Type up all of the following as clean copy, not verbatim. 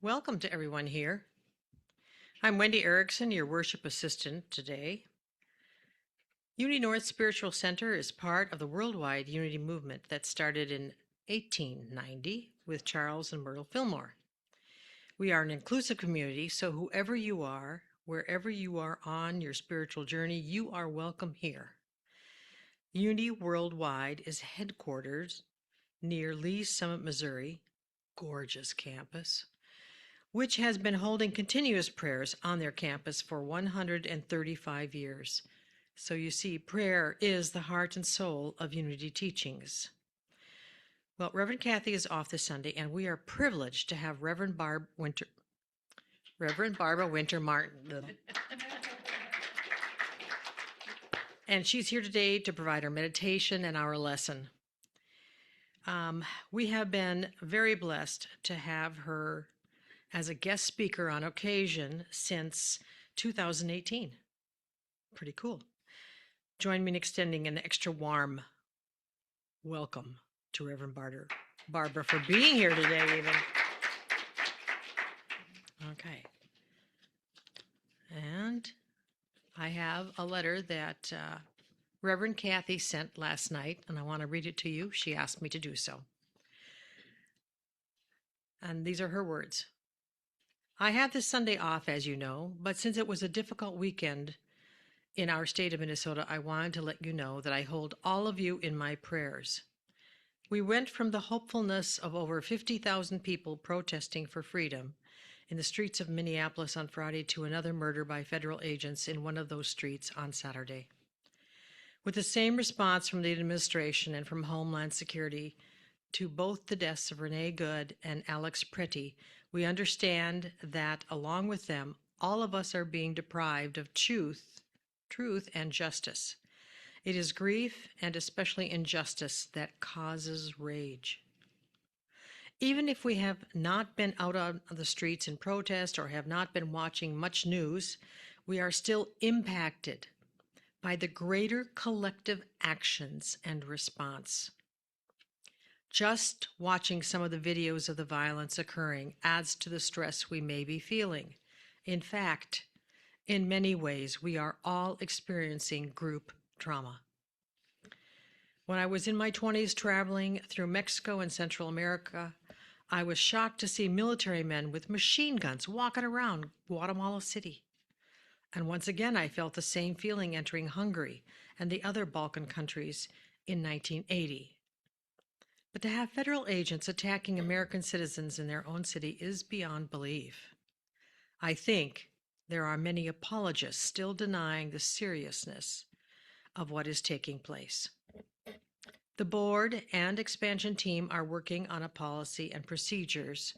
Welcome to everyone here. I'm Wendy Erickson, your worship assistant today. Unity North Spiritual Center is part of the worldwide unity movement that started in 1890 with Charles and Myrtle Fillmore. We are an inclusive community, so whoever you are, wherever you are on your spiritual journey, you are welcome here. Unity Worldwide is headquartered near Lee's Summit, Missouri, gorgeous campus, which has been holding continuous prayers on their campus for 135 years. So you see, prayer is the heart and soul of Unity teachings. Well, Reverend Kathy is off this Sunday, and we are privileged to have Reverend Barbara Winter Martin. And she's here today to provide our meditation and our lesson. We have been very blessed to have her as a guest speaker on occasion since 2018. Pretty cool. Join me in extending an extra warm welcome to Reverend Barbara for being here today even. Okay. And I have a letter that Reverend Kathy sent last night, and I want to read it to you. She asked me to do so. And these are her words. I have this Sunday off, as you know, but since it was a difficult weekend in our state of Minnesota, I wanted to let you know that I hold all of you in my prayers. We went from the hopefulness of over 50,000 people protesting for freedom in the streets of Minneapolis on Friday to another murder by federal agents in one of those streets on Saturday. With the same response from the administration and from Homeland Security to both the deaths of Renee Good and Alex Pretty, we understand that, along with them, all of us are being deprived of truth and justice. It is grief and especially injustice that causes rage. Even if we have not been out on the streets in protest or have not been watching much news, we are still impacted by the greater collective actions and response. Just watching some of the videos of the violence occurring adds to the stress we may be feeling. In fact, in many ways, we are all experiencing group trauma. When I was in my 20s traveling through Mexico and Central America, I was shocked to see military men with machine guns walking around Guatemala City. And once again, I felt the same feeling entering Hungary and the other Balkan countries in 1980. But to have federal agents attacking American citizens in their own city is beyond belief. I think there are many apologists still denying the seriousness of what is taking place. The board and expansion team are working on a policy and procedures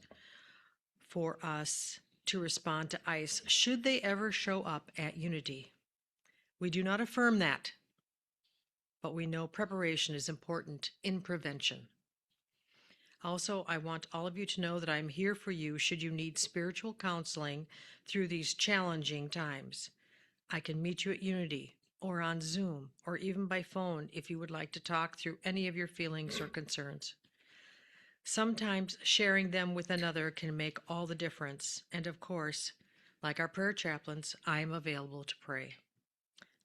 for us to respond to ICE should they ever show up at Unity. We do not affirm that, but we know preparation is important in prevention. Also, I want all of you to know that I'm here for you should you need spiritual counseling through these challenging times. I can meet you at Unity or on Zoom or even by phone if you would like to talk through any of your feelings or concerns. Sometimes sharing them with another can make all the difference. And of course, like our prayer chaplains, I am available to pray.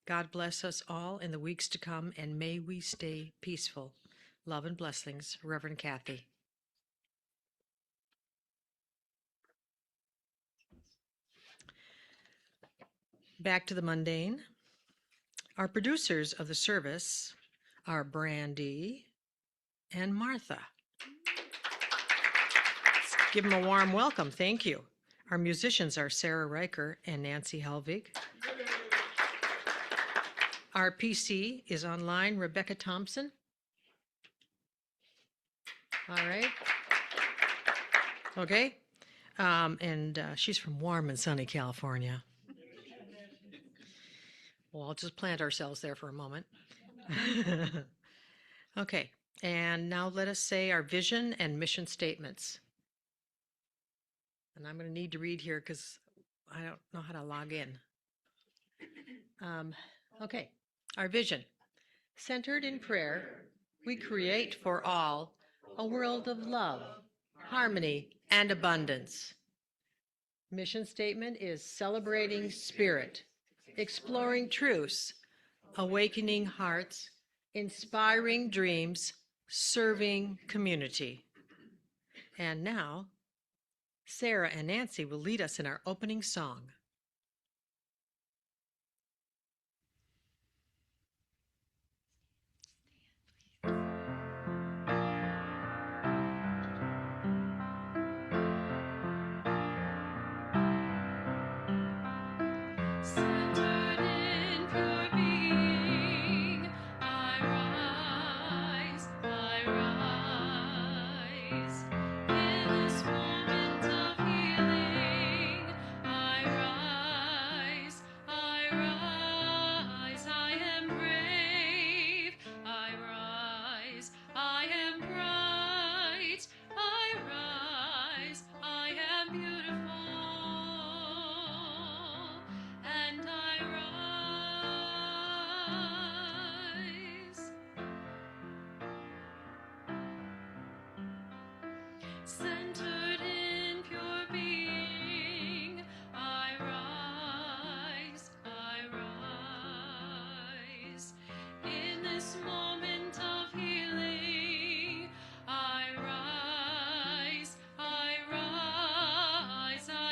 God bless us all in the weeks to come, and may we stay peaceful. Love and blessings, Reverend Kathy. Back to the mundane. Our producers of the service are Brandy and Martha. Let's give them a warm welcome. Thank you. Our musicians are Sarah Riker and Nancy Helvig. Our PC is online, Rebecca Thompson. All right. Okay. And she's from warm and sunny California. Well, I'll just plant ourselves there for a moment. Okay, and now let us say our vision and mission statements. And I'm going to need to read here because I don't know how to log in. Okay, our vision. Centered in prayer, we create for all a world of love, harmony, and abundance. Mission statement is celebrating spirit, exploring truths, awakening hearts, inspiring dreams, serving community. And now, Sarah and Nancy will lead us in our opening song. Centered in pure being, I rise, in this moment of healing. I rise, I am brave. I rise, I am bright. I rise, I am beautiful. And I rise, centered in pure being. I rise, in this moment of healing. I rise, I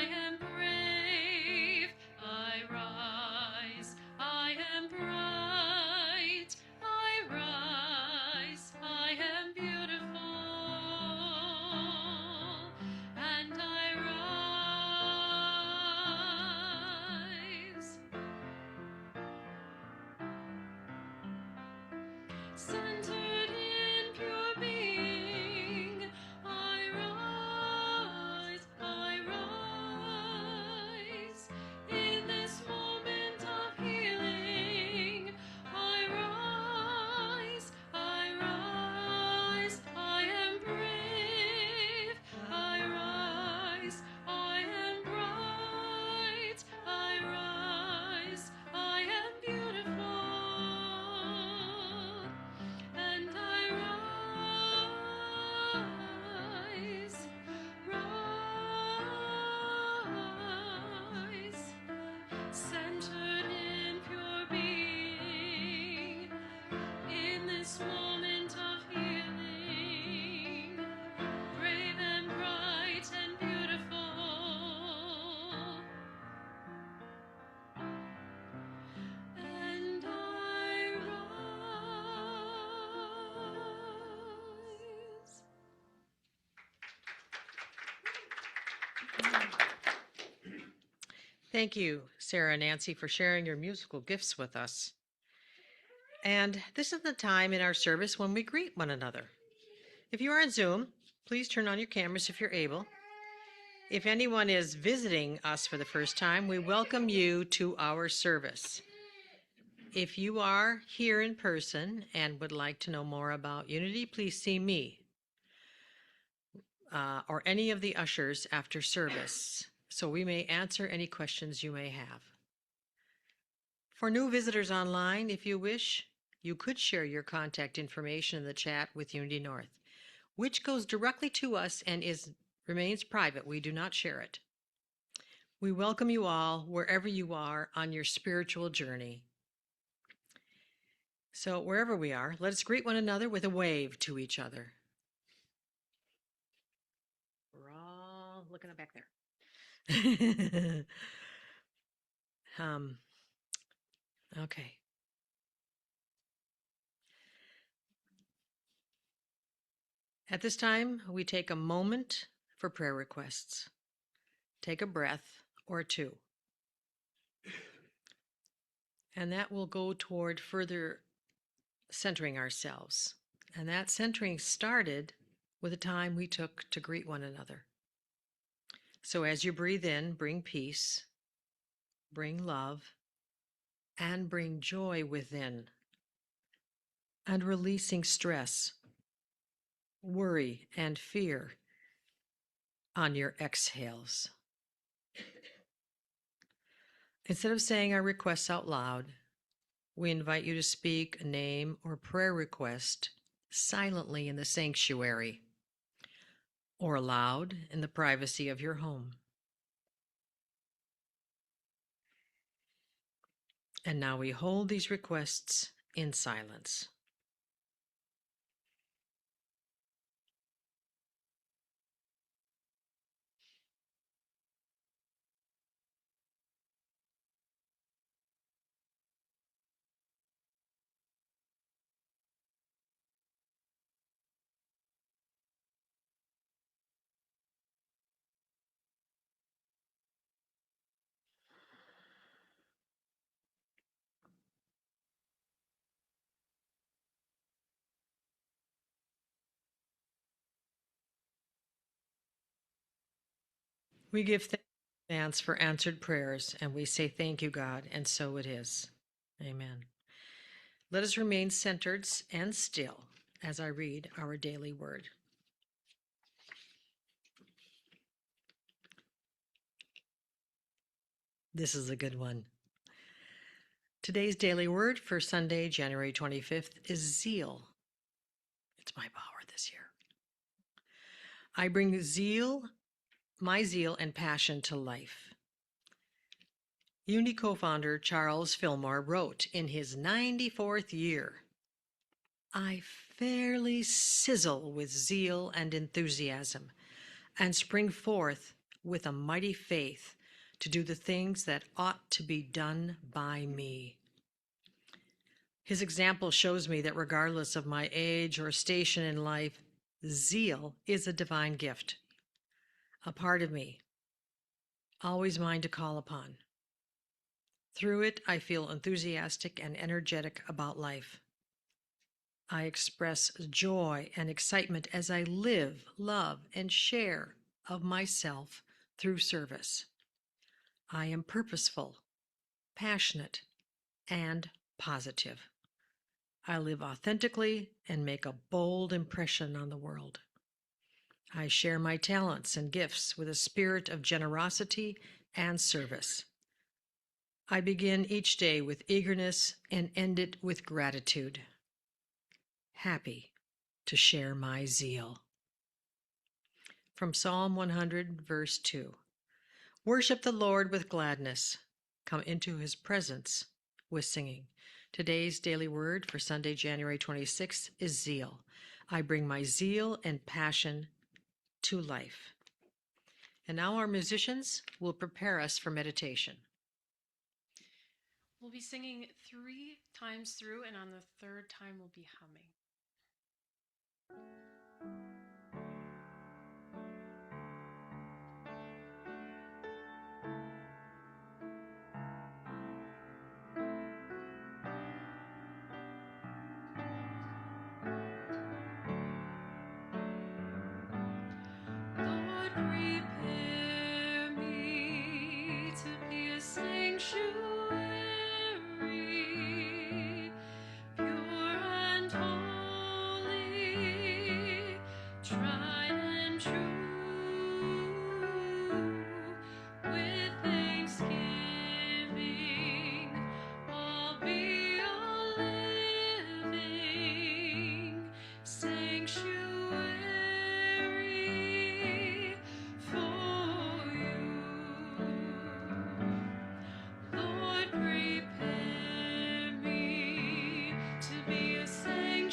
am brave. I rise, I am bright. I rise, I am beautiful. And I rise, centered in pure being. I rise, in this moment of healing. I rise, I am brave. I rise, I am bright. I rise, I am beautiful. And I rise, centered in pure being, in this moment of healing, brave and bright and beautiful. And I rise. Thank you, Sarah and Nancy, for sharing your musical gifts with us. And this is the time in our service when we greet one another. If you are on Zoom, please turn on your cameras if you're able. If anyone is visiting us for the first time, we welcome you to our service. If you are here in person and would like to know more about Unity, please see me or any of the ushers after service, so we may answer any questions you may have. For new visitors online, if you wish, you could share your contact information in the chat with Unity North, which goes directly to us and remains private. We do not share it. We welcome you all wherever you are on your spiritual journey. So wherever we are, let us greet one another with a wave to each other. We're all looking up back there. Okay. At this time, we take a moment for prayer requests. Take a breath or two. And that will go toward further centering ourselves. And that centering started with the time we took to greet one another. So as you breathe in, bring peace, bring love, and bring joy within. And releasing stress, worry, and fear on your exhales. Instead of saying our requests out loud, we invite you to speak a name or prayer request silently in the sanctuary or aloud in the privacy of your home. And now we hold these requests in silence. We give thanks for answered prayers, and we say thank you, God, and so it is. Amen. Let us remain centered and still as I read our daily word. This is a good one. Today's daily word for Sunday, January 25th, is zeal. It's my power this year. I bring my zeal and passion to life. Unity co-founder Charles Fillmore wrote in his 94th year, I fairly sizzle with zeal and enthusiasm and spring forth with a mighty faith to do the things that ought to be done by me. His example shows me that regardless of my age or station in life, zeal is a divine gift, a part of me, always mine to call upon. Through it, I feel enthusiastic and energetic about life. I express joy and excitement as I live, love, and share of myself through service. I am purposeful, passionate, and positive. I live authentically and make a bold impression on the world. I share my talents and gifts with a spirit of generosity and service. I begin each day with eagerness and end it with gratitude. Happy to share my zeal. From Psalm 100, verse 2. Worship the Lord with gladness. Come into his presence with singing. Today's daily word for Sunday, January 26th is zeal. I bring my zeal and passion to life. And now our musicians will prepare us for meditation. We'll be singing 3 times through, and on the third time, we'll be humming. Lord, prepare me to be a sanctuary, pure and holy, tried and true. With thanksgiving, I'll be a living sanctuary for you. Lord, prepare me to be a sanctuary.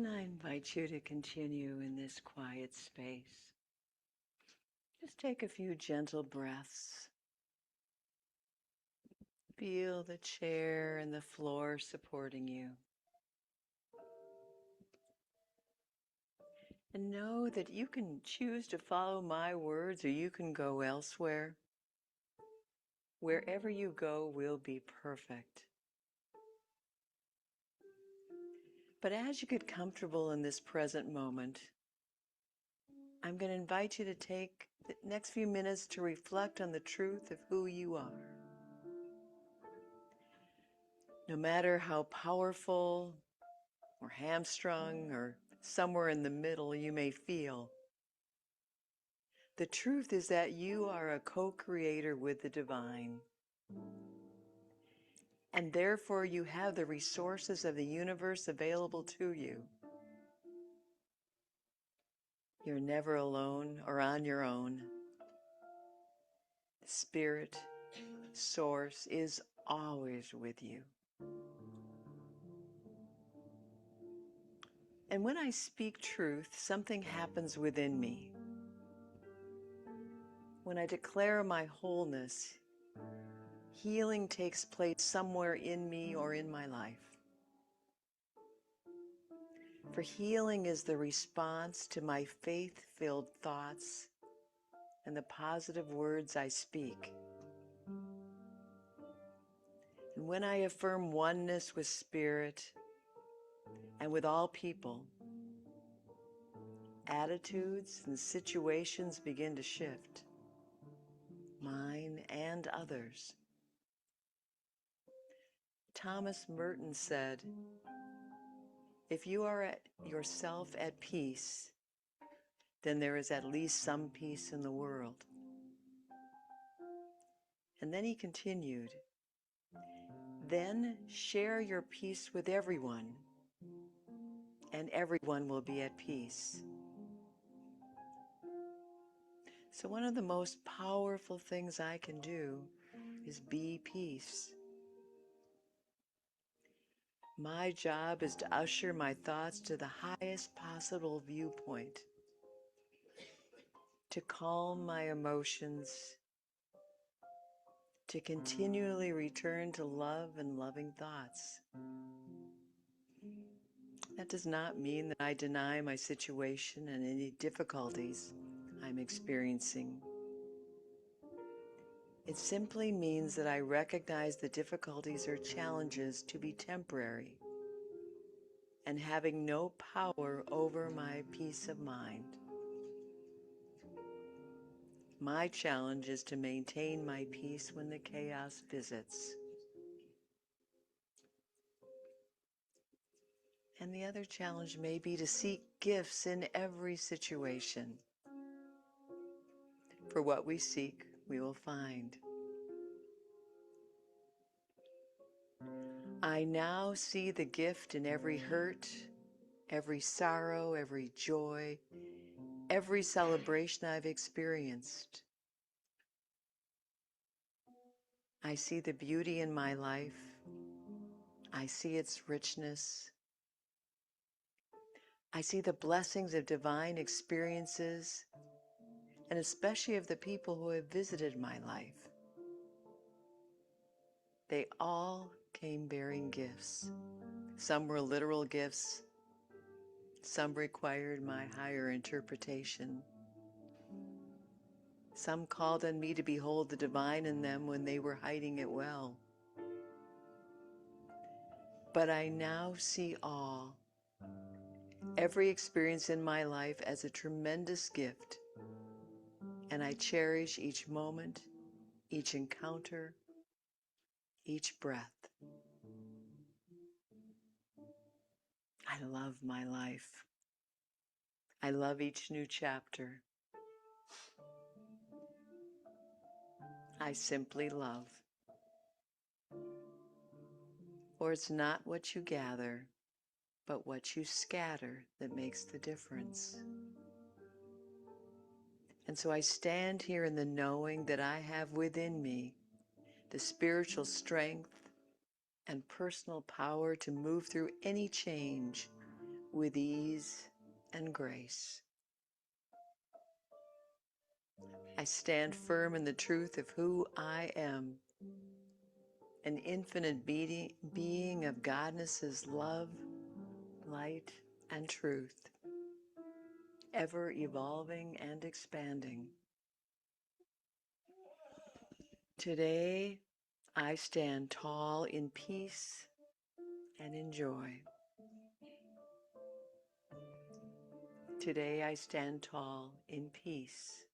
I invite you to continue in this quiet space. Just take a few gentle breaths. Feel the chair and the floor supporting you. And know that you can choose to follow my words or you can go elsewhere. Wherever you go will be perfect. But as you get comfortable in this present moment, I'm going to invite you to take the next few minutes to reflect on the truth of who you are. No matter how powerful or hamstrung or somewhere in the middle you may feel, the truth is that you are a co-creator with the divine. And therefore you have the resources of the universe available to you. You're never alone or on your own. Spirit, Source is always with you. And when I speak truth, something happens within me. When I declare my wholeness, healing takes place somewhere in me or in my life. For healing is the response to my faith-filled thoughts and the positive words I speak. And when I affirm oneness with Spirit and with all people, attitudes and situations begin to shift, mine and others. Thomas Merton said, "If you are at yourself at peace, then there is at least some peace in the world." And then he continued, "Then share your peace with everyone, and everyone will be at peace." So one of the most powerful things I can do is be peace. My job is to usher my thoughts to the highest possible viewpoint, to calm my emotions, to continually return to love and loving thoughts. That does not mean that I deny my situation and any difficulties I'm experiencing. It simply means that I recognize the difficulties or challenges to be temporary and having no power over my peace of mind. My challenge is to maintain my peace when the chaos visits. And the other challenge may be to seek gifts in every situation. For what we seek, we will find. I now see the gift in every hurt, every sorrow, every joy, every celebration I've experienced. I see the beauty in my life. I see its richness. I see the blessings of divine experiences, and especially of the people who have visited my life. They all came bearing gifts. Some were literal gifts. Some required my higher interpretation. Some called on me to behold the divine in them when they were hiding it well. But I now see all, every experience in my life as a tremendous gift, and I cherish each moment, each encounter, each breath. I love my life. I love each new chapter. I simply love. For it's not what you gather, but what you scatter that makes the difference. And so I stand here in the knowing that I have within me the spiritual strength and personal power to move through any change with ease and grace. I stand firm in the truth of who I am, an infinite being of Godness's love, light, and truth, ever evolving and expanding. Today, I stand tall in peace and in joy. Today, I stand tall in peace,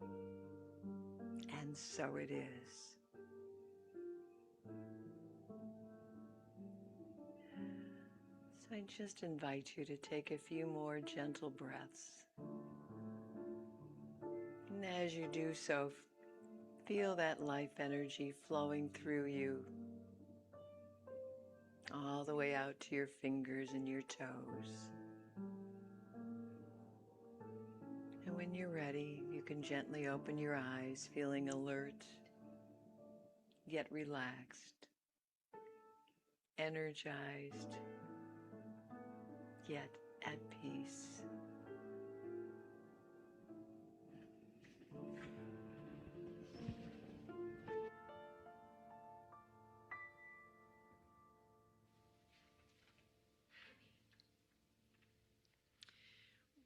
and so it is. So I just invite you to take a few more gentle breaths. And as you do so, feel that life energy flowing through you, all the way out to your fingers and your toes. And when you're ready, you can gently open your eyes, feeling alert, yet relaxed, energized, yet at peace.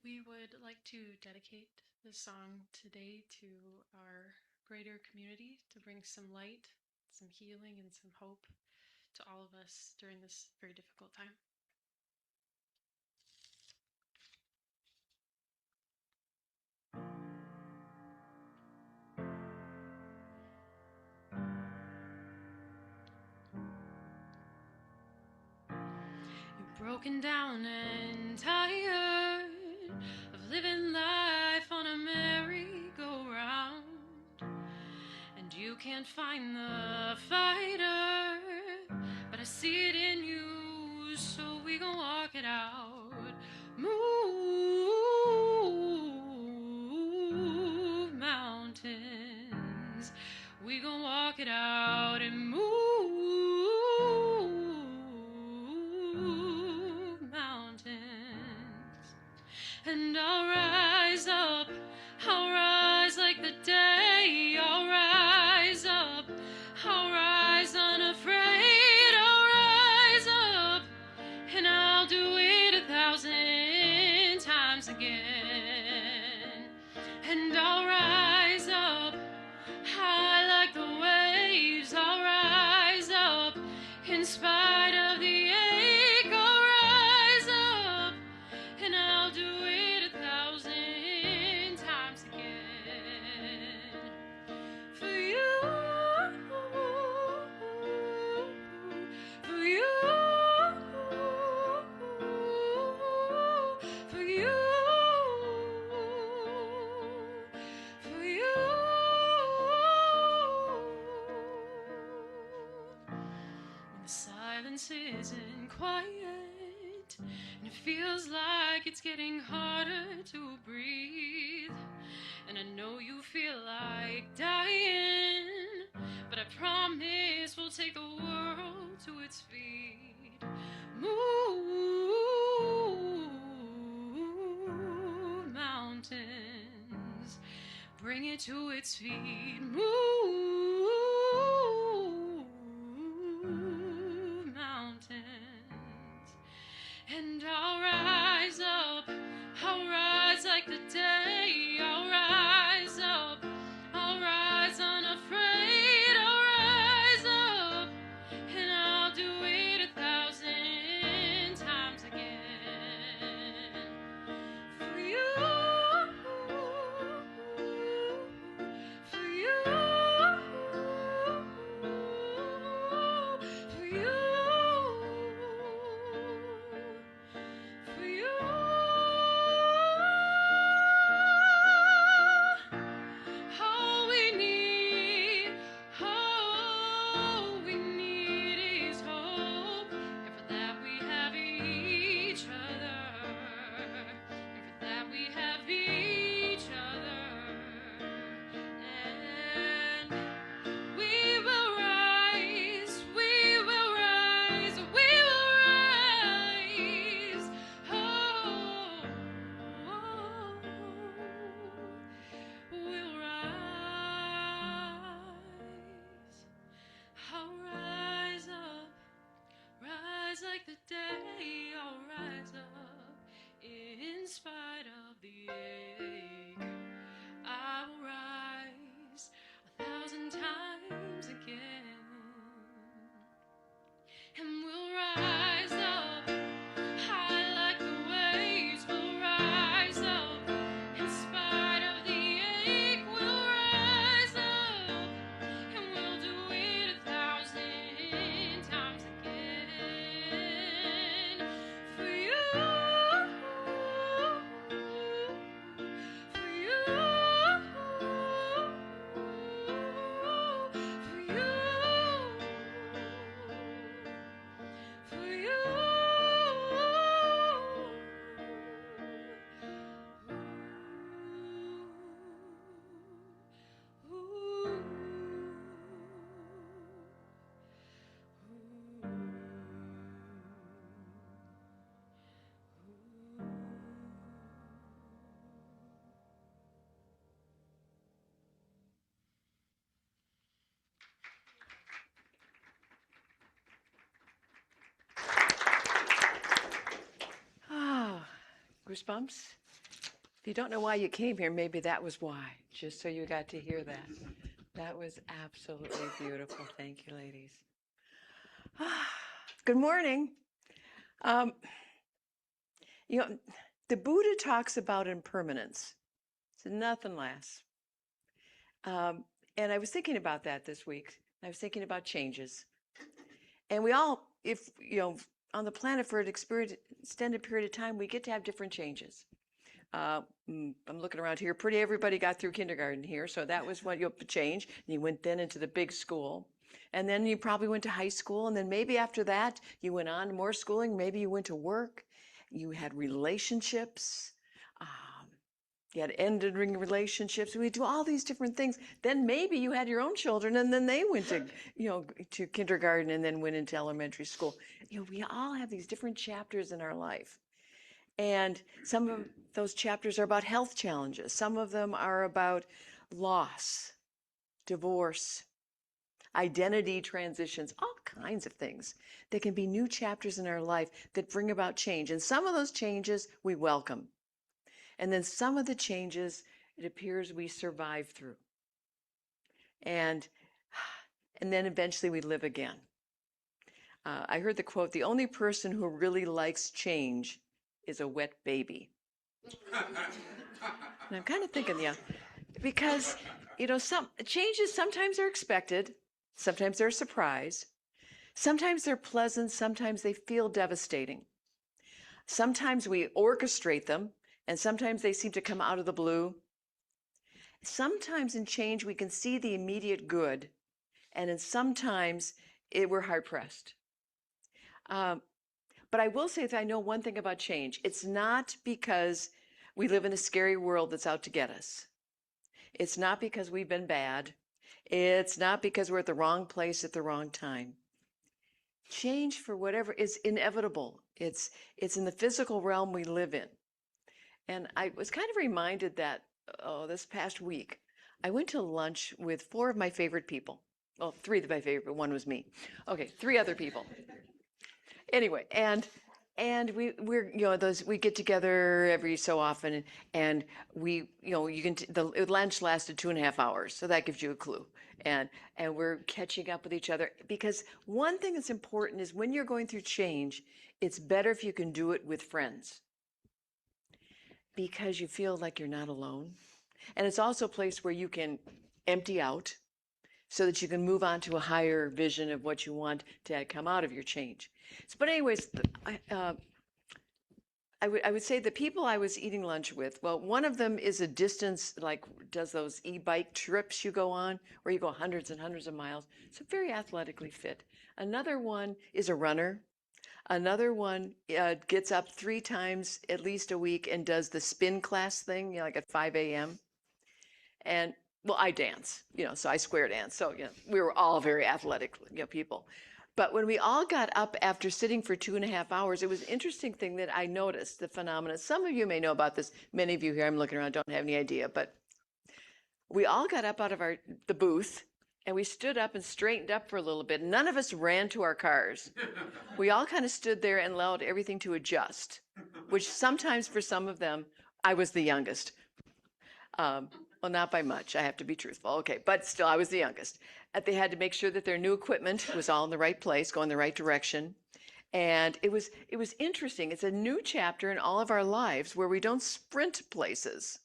We would like to dedicate this song today to our greater community to bring some light, some healing, and some hope to all of us during this very difficult time. You're broken down and tired of living life on a merry-go-round, and you can't find the fighter, but I see it in you, so we gon' walk it out. Move mountains, we gon' walk it out and move mountains. And I'll rise up, I'll rise like the day, I'll rise up, I'll rise unafraid, I'll rise up, and I'll do it 1,000 times again. And I'll rise up, high like the waves, I'll rise up, in spite of the ache, I'll rise up, and I'll do it 1,000 times again. For you, for you, for you, for you. When the silence isn't quiet and it feels like it's getting harder to breathe, and I know you feel like dying, but I promise we'll take the world to its feet. Move mountains, bring it to its feet. Move mountains, and I'll rise up, I'll rise like the day, I'll rise up, I'll rise unafraid, I'll rise up, and I'll do it 1,000 times again. For you, for you, for you, for you. ache. I will rise 1,000 times again, and we'll rise up high like the waves. We'll rise up in spite of the ache. We'll rise up, and we'll do it 1,000 times again. For you, for you, for you, Ah, goosebumps. If you don't know why you came here, maybe that was why, just so you got to hear that. That was absolutely beautiful. Thank you, ladies. Ah, good morning. Um, you know, the Buddha talks about impermanence. So nothing lasts. And I was thinking about that this week. I was thinking about changes. And we all, if, on the planet for an extended period of time, we get to have different changes. I'm looking around here. Pretty everybody got through kindergarten here, so that was what you change. And you went then into the big school, and then you probably went to high school, and then maybe after that you went on to more schooling. Maybe you went to work. You had relationships. You had ended relationships. We do all these different things. Then maybe you had your own children, and then they went to, to kindergarten, and then went into elementary school. We all have these different chapters in our life. And some of those chapters are about health challenges. Some of them are about loss, divorce, identity transitions, all kinds of things. There can be new chapters in our life that bring about change. And some of those changes we welcome. And then some of the changes, it appears we survive through. And then eventually we live again. I heard the quote, "The only person who really likes change is a wet baby." And I'm kind of thinking, because, some changes sometimes are expected, sometimes they're a surprise, sometimes they're pleasant, sometimes they feel devastating. Sometimes we orchestrate them, and sometimes they seem to come out of the blue. Sometimes in change we can see the immediate good, and in sometimes we're hard-pressed. But I will say that I know one thing about change. It's not because we live in a scary world that's out to get us. It's not because we've been bad. It's not because we're at the wrong place at the wrong time. Change, for whatever, is inevitable. It's in the physical realm we live in. And I was kind of reminded that this past week, I went to lunch with 4 of my favorite people. Well, 3 of my favorite, but 1 was me. Okay, 3 other people. Anyway, and we're we get together every so often, and we the lunch lasted 2.5 hours, so that gives you a clue. And we're catching up with each other, because one thing that's important is when you're going through change, it's better if you can do it with friends, because you feel like you're not alone, and it's also a place where you can empty out, so that you can move on to a higher vision of what you want to come out of your change. But anyways, I would say the people I was eating lunch with, well, one of them is a distance, does those e-bike trips you go on, where you go hundreds and hundreds of miles. So very athletically fit. Another one is a runner. Another one gets up 3 times at least a week and does the spin class thing, like at 5 a.m. And well, I dance, so I square dance. So, we were all very athletic, people. But when we all got up after sitting for 2.5 hours, it was an interesting thing that I noticed, the phenomena. Some of you may know about this. Many of you here, I'm looking around, don't have any idea. But we all got up out of the booth, and we stood up and straightened up for a little bit. None of us ran to our cars. We all kind of stood there and allowed everything to adjust, which sometimes for some of them, I was the youngest. Well, not by much. I have to be truthful. Okay, but still, I was the youngest. They had to make sure that their new equipment was all in the right place, going the right direction. And it was interesting. It's a new chapter in all of our lives where we don't sprint places.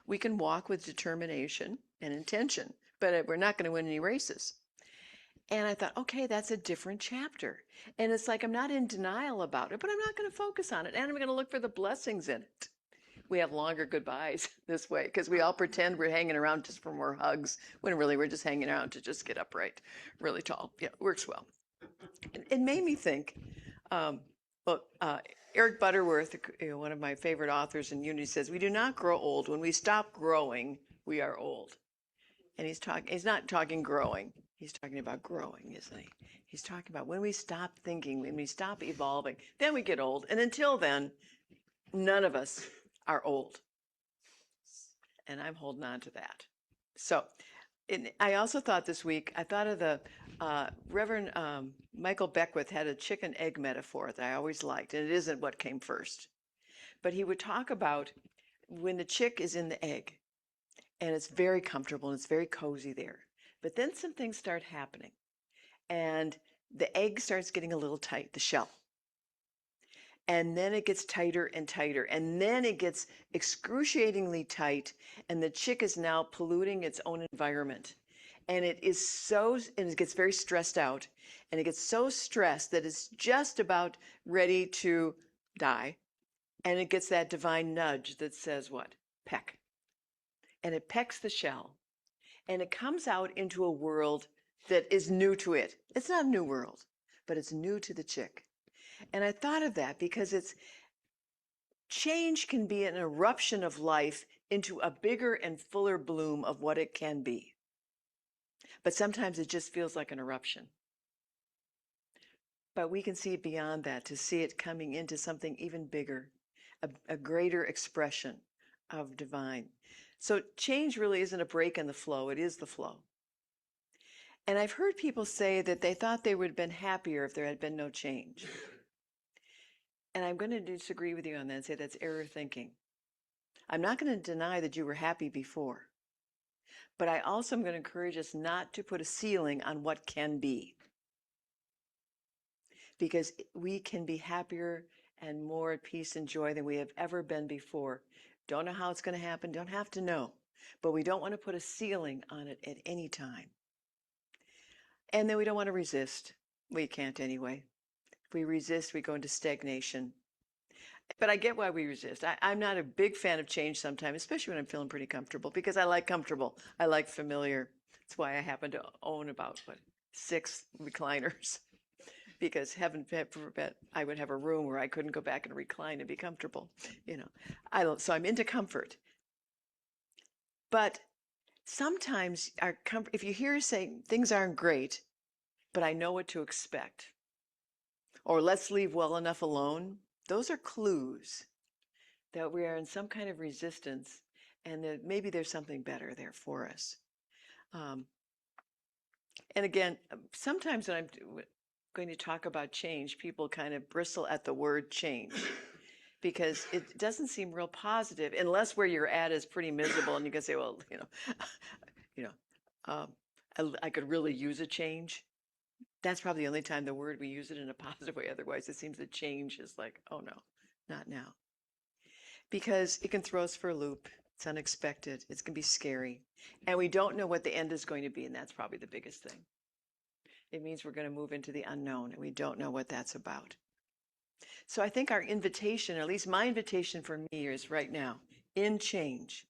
We can walk with determination and intention, but we're not going to win any races. And I thought, okay, that's a different chapter. And it's like I'm not in denial about it, but I'm not going to focus on it. And I'm going to look for the blessings in it. We have longer goodbyes this way because we all pretend we're hanging around just for more hugs when really we're just hanging around to just get upright really tall. Yeah, it works well. It made me think, well, Eric Butterworth, one of my favorite authors in Unity, says, we do not grow old. When we stop growing, we are old. And he's not talking growing. He's talking about growing, isn't he? He's talking about when we stop thinking, when we stop evolving, then we get old. And until then, none of us are old. And I'm holding on to that. So I also thought this week, I thought of the Reverend Michael Beckwith had a chicken egg metaphor that I always liked, and it isn't what came first. But he would talk about when the chick is in the egg, and it's very comfortable and it's very cozy there. But then some things start happening, and the egg starts getting a little tight, the shell. And then it gets tighter and tighter, and then it gets excruciatingly tight, and the chick is now polluting its own environment. And it gets very stressed out, and it gets so stressed that it's just about ready to die. And it gets that divine nudge that says what? Peck. And it pecks the shell, and it comes out into a world that is new to it. It's not a new world, but it's new to the chick. And I thought of that because change can be an eruption of life into a bigger and fuller bloom of what it can be. But sometimes it just feels like an eruption. But we can see it beyond that, to see it coming into something even bigger, a greater expression of divine. So change really isn't a break in the flow, it is the flow. And I've heard people say that they thought they would have been happier if there had been no change. And I'm going to disagree with you on that and say that's error thinking. I'm not going to deny that you were happy before. But I also am going to encourage us not to put a ceiling on what can be. Because we can be happier and more at peace and joy than we have ever been before. Don't know how it's going to happen, don't have to know. But we don't want to put a ceiling on it at any time. And then we don't want to resist. We can't anyway. If we resist, we go into stagnation. But I get why we resist. I'm not a big fan of change sometimes, especially when I'm feeling pretty comfortable, because I like comfortable. I like familiar. That's why I happen to own about, 6 recliners. Because heaven forbid I would have a room where I couldn't go back and recline and be comfortable. So I'm into comfort. But sometimes if you hear us say things aren't great, but I know what to expect, or let's leave well enough alone, those are clues that we are in some kind of resistance and that maybe there's something better there for us. And again, sometimes when I'm going to talk about change, people kind of bristle at the word change because it doesn't seem real positive unless where you're at is pretty miserable and you can say, well, I could really use a change. That's probably the only time the word we use it in a positive way. Otherwise, it seems that change is like, oh no, not now. Because it can throw us for a loop. It's unexpected. It's going to be scary. And we don't know what the end is going to be. And that's probably the biggest thing. It means we're going to move into the unknown and we don't know what that's about. So I think our invitation, or at least my invitation for me is right now, in change,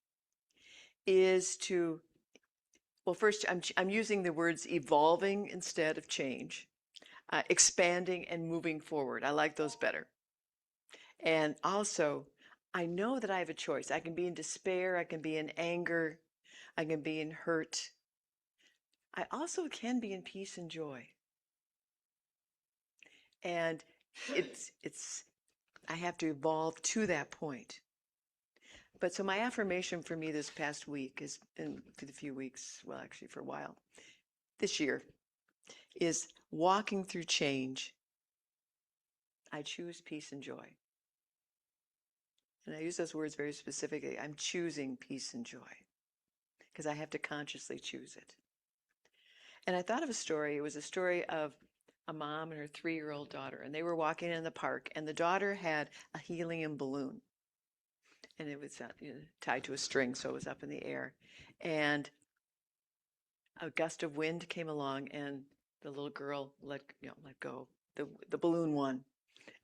is to, well, first I'm using the words evolving instead of change, expanding and moving forward. I like those better. And also, I know that I have a choice. I can be in despair, I can be in anger, I can be in hurt. I also can be in peace and joy. And I have to evolve to that point. But so my affirmation for me this past week is, and for the few weeks, well, actually for a while, this year, is walking through change. I choose peace and joy. And I use those words very specifically. I'm choosing peace and joy because I have to consciously choose it. And I thought of a story. It was a story of a mom and her 3-year-old daughter, and they were walking in the park, and the daughter had a helium balloon, and it was tied to a string, so it was up in the air. And a gust of wind came along, and the little girl let go. The balloon won,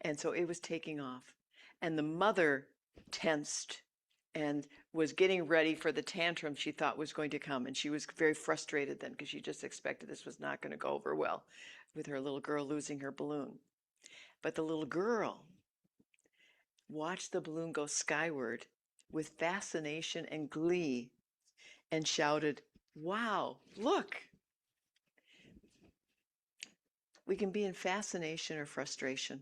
and so it was taking off, and the mother tensed and was getting ready for the tantrum she thought was going to come. And she was very frustrated then because she just expected this was not going to go over well with her little girl losing her balloon. But the little girl watched the balloon go skyward with fascination and glee and shouted, "Wow, look!" We can be in fascination or frustration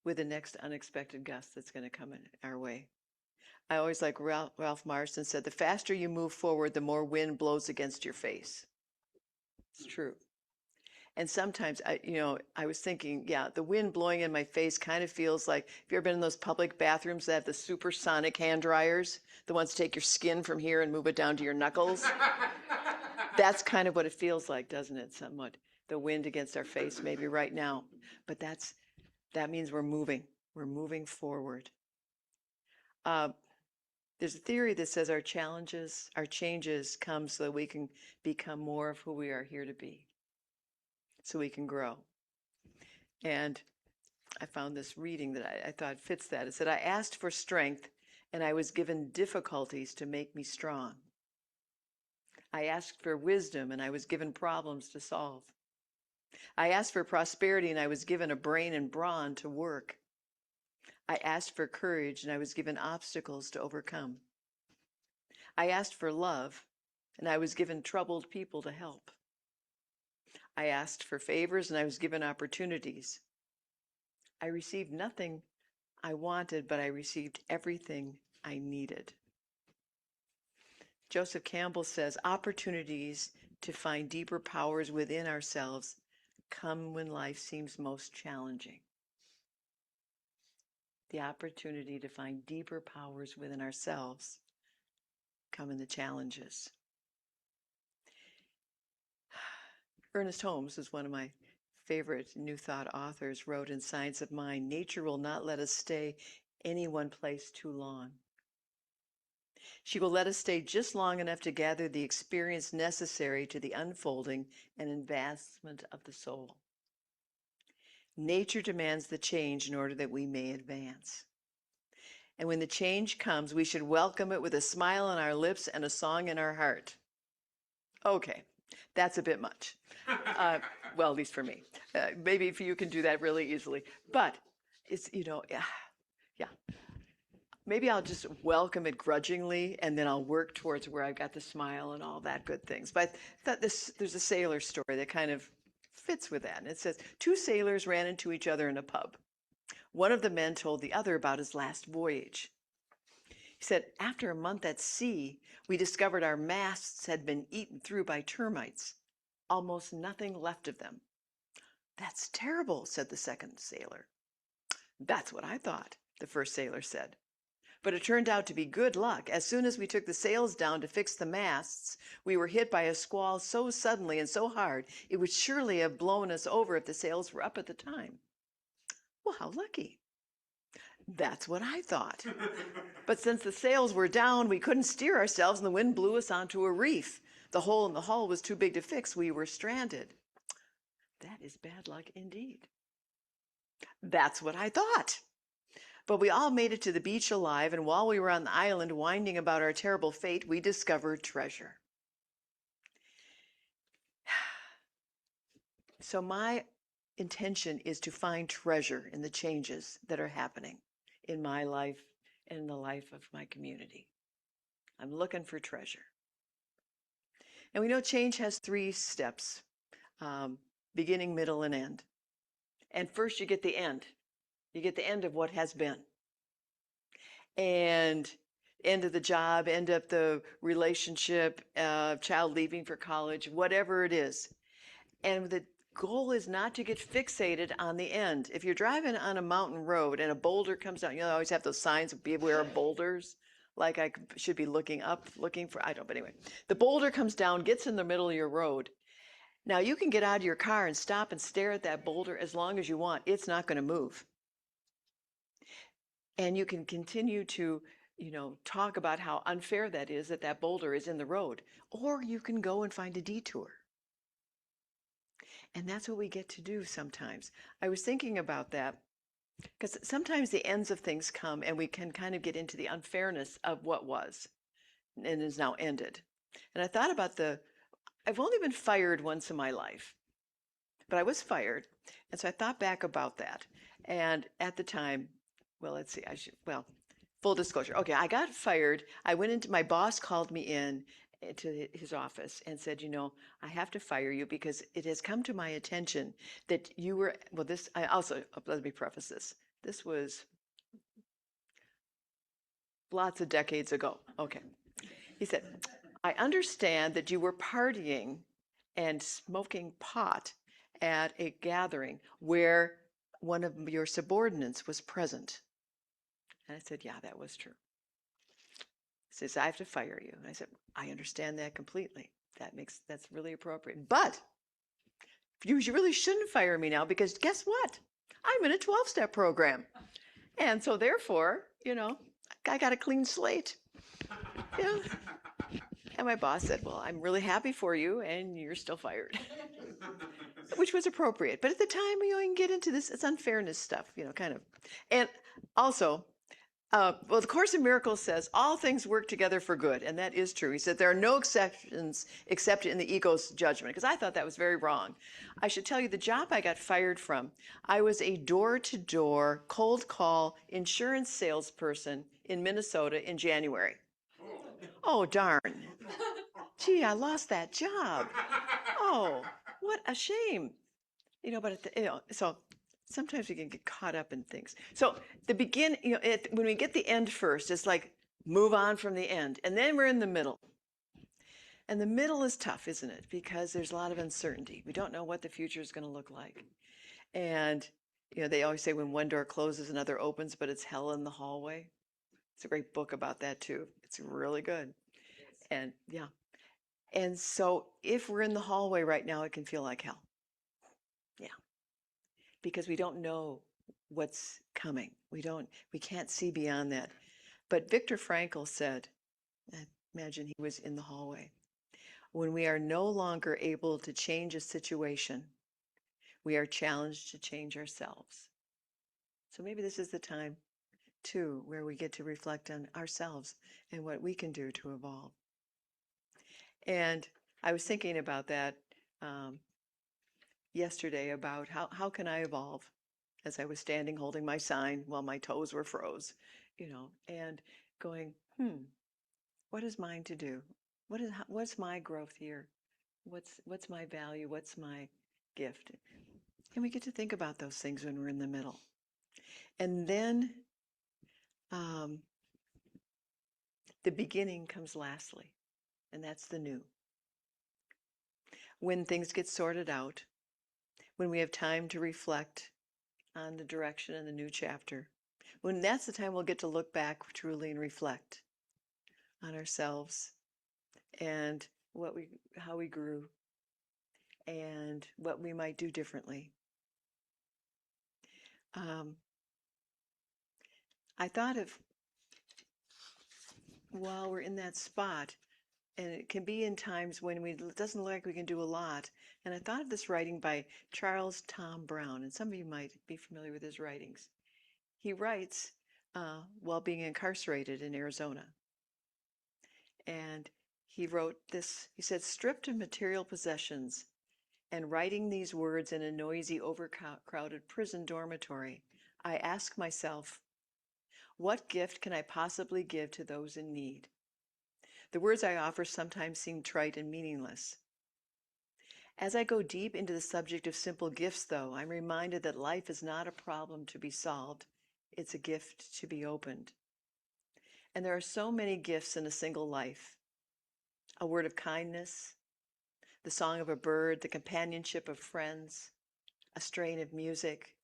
with the next unexpected gust that's going to come in our way. I always like Ralph Marston said, the faster you move forward, the more wind blows against your face. It's true. And sometimes, I was thinking, the wind blowing in my face kind of feels like, have you ever been in those public bathrooms that have the supersonic hand dryers? The ones take your skin from here and move it down to your knuckles? That's kind of what it feels like, doesn't it, somewhat? The wind against our face maybe right now. But that means we're moving forward. There's a theory that says our changes come so that we can become more of who we are here to be, so we can grow. And I found this reading that I thought fits that. It said, I asked for strength, and I was given difficulties to make me strong. I asked for wisdom, and I was given problems to solve. I asked for prosperity, and I was given a brain and brawn to work. I asked for courage, and I was given obstacles to overcome. I asked for love, and I was given troubled people to help. I asked for favors, and I was given opportunities. I received nothing I wanted, but I received everything I needed. Joseph Campbell says, opportunities to find deeper powers within ourselves come when life seems most challenging. The opportunity to find deeper powers within ourselves come in the challenges. Ernest Holmes is one of my favorite New Thought authors, wrote in Science of Mind, nature will not let us stay any one place too long. She will let us stay just long enough to gather the experience necessary to the unfolding and advancement of the soul. Nature demands the change in order that we may advance. And when the change comes, we should welcome it with a smile on our lips and a song in our heart. Okay, that's a bit much. Well, at least for me. Maybe if you can do that really easily. But it's, yeah. Maybe I'll just welcome it grudgingly, and then I'll work towards where I've got the smile and all that good things. But I thought there's a sailor story that kind of fits with that. And it says, 2 sailors ran into each other in a pub. One of the men told the other about his last voyage. He said, after a month at sea, we discovered our masts had been eaten through by termites. Almost nothing left of them. That's terrible, said the second sailor. That's what I thought, the first sailor said. But it turned out to be good luck. As soon as we took the sails down to fix the masts, we were hit by a squall so suddenly and so hard, it would surely have blown us over if the sails were up at the time. Well, how lucky. That's what I thought. But since the sails were down, we couldn't steer ourselves and the wind blew us onto a reef. The hole in the hull was too big to fix. We were stranded. That is bad luck indeed. That's what I thought. But we all made it to the beach alive, and while we were on the island whining about our terrible fate, we discovered treasure. So my intention is to find treasure in the changes that are happening in my life and in the life of my community. I'm looking for treasure. And we know change has 3 steps, beginning, middle, and end. And first you get the end. You get the end of what has been. And end of the job, end of the relationship, child leaving for college, whatever it is. And goal is not to get fixated on the end. If you're driving on a mountain road and a boulder comes down, you always have those signs, beware of boulders. Like I should be looking up, looking for, I don't, but anyway. The boulder comes down, gets in the middle of your road. Now you can get out of your car and stop and stare at that boulder as long as you want. It's not going to move. And you can continue to, talk about how unfair that is that that boulder is in the road. Or you can go and find a detour. And that's what we get to do sometimes. I was thinking about that because sometimes the ends of things come and we can kind of get into the unfairness of what was and is now ended. And I thought about I've only been fired once in my life, but I was fired. And so I thought back about that. And at the time, well, let's see, full disclosure. Okay, I got fired. My boss called me in to his office and said, I have to fire you because it has come to my attention that you were, let me preface this. This was lots of decades ago. Okay. He said, I understand that you were partying and smoking pot at a gathering where one of your subordinates was present. And I said, yeah, that was true. He says, I have to fire you. And I said, I understand that completely. That's really appropriate. But you really shouldn't fire me now because guess what? I'm in a 12-step program. And so therefore, I got a clean slate. Yeah. And my boss said, well, I'm really happy for you and you're still fired. Which was appropriate. But at the time, you can get into this, it's unfairness stuff, kind of. And also, the Course in Miracles says all things work together for good, and that is true. He said there are no exceptions except in the ego's judgment, because I thought that was very wrong. I should tell you the job I got fired from, I was a door-to-door cold call insurance salesperson in Minnesota in January. Oh, darn. Gee, I lost that job. Oh, what a shame. So sometimes we can get caught up in things. So when we get the end first, it's like move on from the end. And then we're in the middle. And the middle is tough, isn't it? Because there's a lot of uncertainty. We don't know what the future is going to look like. And, they always say when one door closes, another opens, but it's hell in the hallway. It's a great book about that too. It's really good. And yeah. And so if we're in the hallway right now, it can feel like hell. Yeah. Because we don't know what's coming. We can't see beyond that. But Viktor Frankl said, I imagine he was in the hallway, when we are no longer able to change a situation, we are challenged to change ourselves. So maybe this is the time too where we get to reflect on ourselves and what we can do to evolve. And I was thinking about that yesterday about how can I evolve, as I was standing holding my sign while my toes were froze, and going, what is mine to do? What's my growth here? What's my value? What's my gift? And we get to think about those things when we're in the middle. And then the beginning comes lastly, and that's the new. When things get sorted out, when we have time to reflect on the direction in the new chapter, when that's the time we'll get to look back truly and reflect on ourselves and how we grew and what we might do differently. I thought of, while we're in that spot, and it can be in times when it doesn't look like we can do a lot. And I thought of this writing by Charles Tom Brown, and some of you might be familiar with his writings. He writes while being incarcerated in Arizona. And he wrote this, he said, stripped of material possessions and writing these words in a noisy, overcrowded prison dormitory, I ask myself, what gift can I possibly give to those in need? The words I offer sometimes seem trite and meaningless. As I go deep into the subject of simple gifts, though, I'm reminded that life is not a problem to be solved. It's a gift to be opened. And there are so many gifts in a single life. A word of kindness, the song of a bird, the companionship of friends, a strain of music,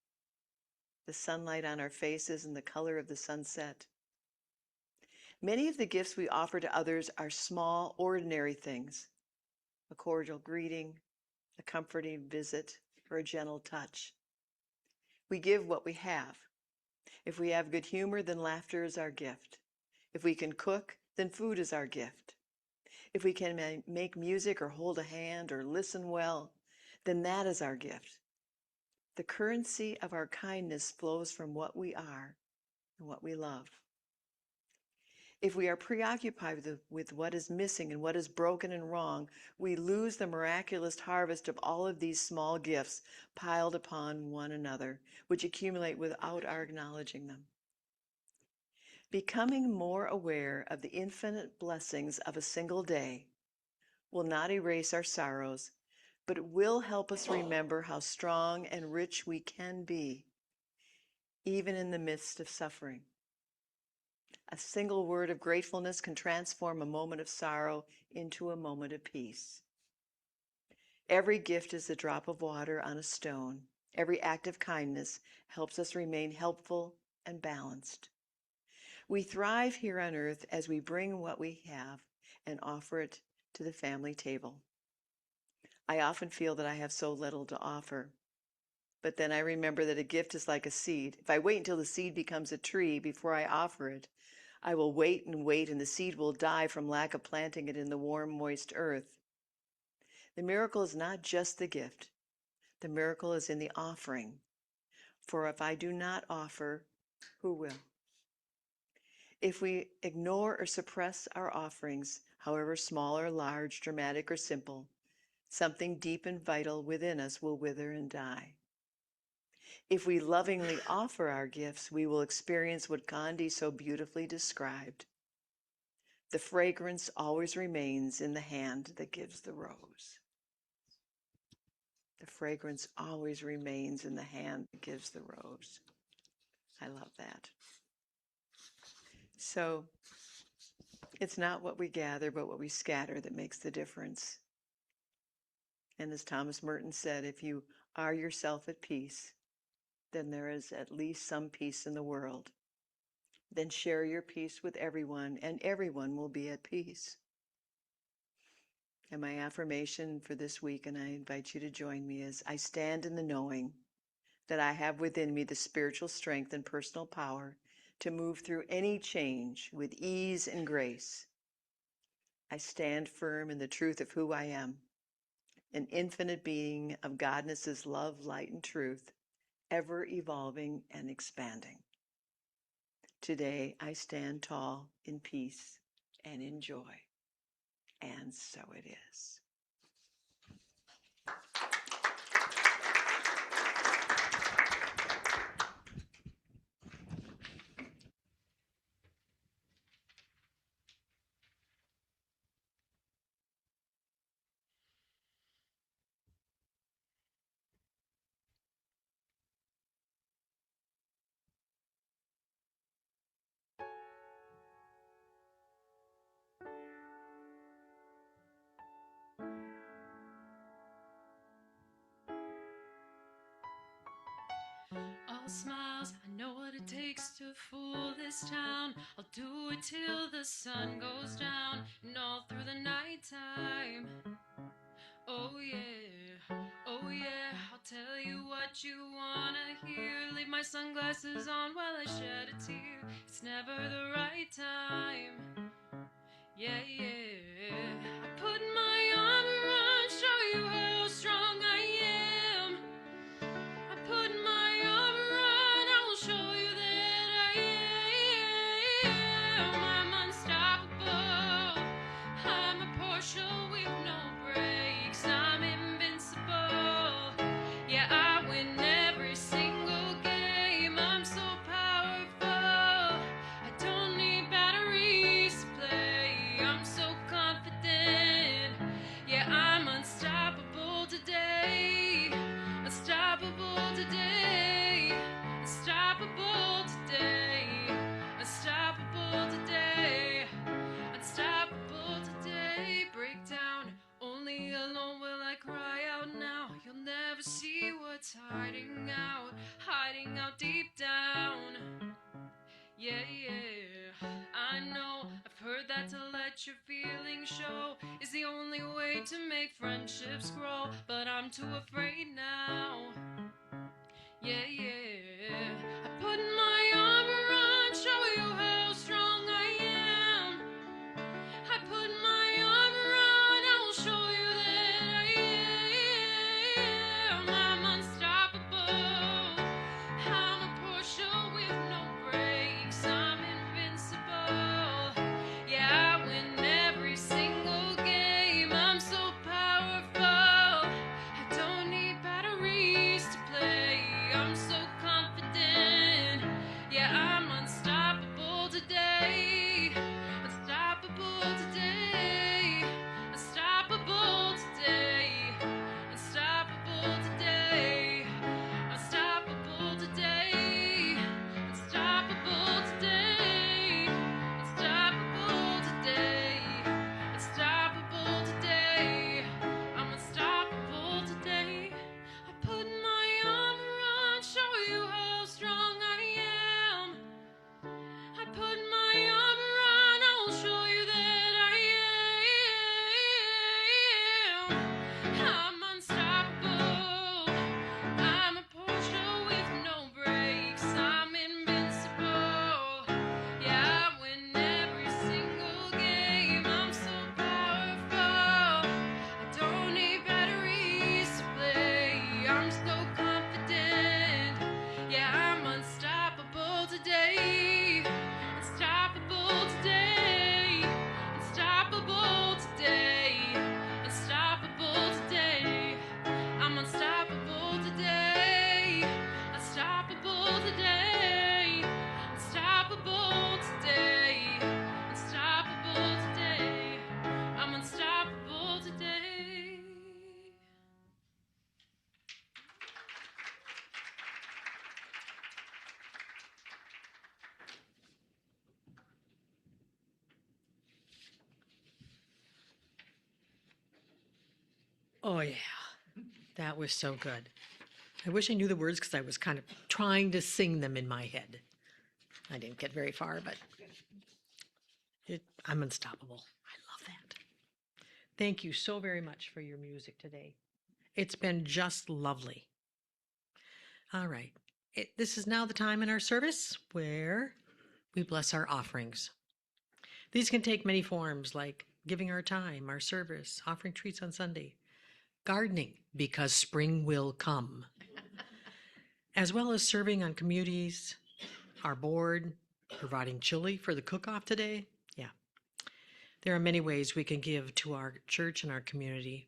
the sunlight on our faces, and the color of the sunset. Many of the gifts we offer to others are small, ordinary things: a cordial greeting, a comforting visit, or a gentle touch. We give what we have. If we have good humor, then laughter is our gift. If we can cook, then food is our gift. If we can make music or hold a hand or listen well, then that is our gift. The currency of our kindness flows from what we are and what we love. If we are preoccupied with what is missing and what is broken and wrong, we lose the miraculous harvest of all of these small gifts piled upon one another, which accumulate without our acknowledging them. Becoming more aware of the infinite blessings of a single day will not erase our sorrows, but it will help us remember how strong and rich we can be, even in the midst of suffering. A single word of gratefulness can transform a moment of sorrow into a moment of peace. Every gift is a drop of water on a stone. Every act of kindness helps us remain helpful and balanced. We thrive here on earth as we bring what we have and offer it to the family table. I often feel that I have so little to offer, but then I remember that a gift is like a seed. If I wait until the seed becomes a tree before I offer it, I will wait, and the seed will die from lack of planting it in the warm, moist earth. The miracle is not just the gift. The miracle is in the offering. For if I do not offer, who will? If we ignore or suppress our offerings, however small or large, dramatic or simple, something deep and vital within us will wither and die. If we lovingly offer our gifts, we will experience what Gandhi so beautifully described. The fragrance always remains in the hand that gives the rose. The fragrance always remains in the hand that gives the rose. I love that. So it's not what we gather, but what we scatter that makes the difference. And as Thomas Merton said, if you are yourself at peace, then there is at least some peace in the world. Then share your peace with everyone, and everyone will be at peace. And my affirmation for this week, and I invite you to join me, is I stand in the knowing that I have within me the spiritual strength and personal power to move through any change with ease and grace. I stand firm in the truth of who I am, an infinite being of Godness's love, light, and truth, ever evolving and expanding. Today, I stand tall in peace and in joy. And so it is. All smiles, I know what it takes to fool this town. I'll do it till the sun goes down and all through the nighttime. Oh yeah, I'll tell you what you wanna hear. Leave my sunglasses on while I shed a tear. It's never the right time. Yeah. I put my armor on, show you how strong I am. I put my armor on, I will show you that I am. I'm unstoppable. I'm a Porsche with no brakes. I'm invincible. Yeah, I win every single game. I'm so powerful. I don't need batteries to play. I'm so confident. I know I've heard that to let your feelings show is the only way to make friendships grow, but I'm too afraid now. Yeah, yeah. I put my arm around, show you how strong I am. I put my arm around, I will show you that I am. I'm unstoppable. I'm a Porsche with no brakes. I'm invincible. Yeah, I win every single game. I'm so powerful. I don't need batteries to play. I'm so confident. Yeah, I'm unstoppable today. Unstoppable today. Unstoppable today. Unstoppable today. Unstoppable today. Unstoppable today. Unstoppable today. Unstoppable today. I'm unstoppable today. I put my arm around, show you how strong I am. I put my arm around, I will show you that I am. I'm unstoppable. I'm a Porsche with no brakes. I'm invincible. Yeah, I win every single game. I'm so powerful. I don't need batteries to play. I'm so confident. Yeah, I'm unstoppable today. Unstoppable today. Unstoppable today. Unstoppable today. I'm unstoppable today. Unstoppable today. Unstoppable today. Unstoppable today. I'm unstoppable today. Oh, yeah. That was so good. I wish I knew the words because I was kind of trying to sing them in my head. I didn't get very far, but I'm unstoppable. I love that. Thank you so very much for your music today. It's been just lovely. All right. This is now the time in our service where we bless our offerings. These can take many forms, like giving our time, our service, offering treats on Sunday, gardening because spring will come, as well as serving on communities, our board, providing chili for the cook-off today. Yeah. There are many ways we can give to our church and our community,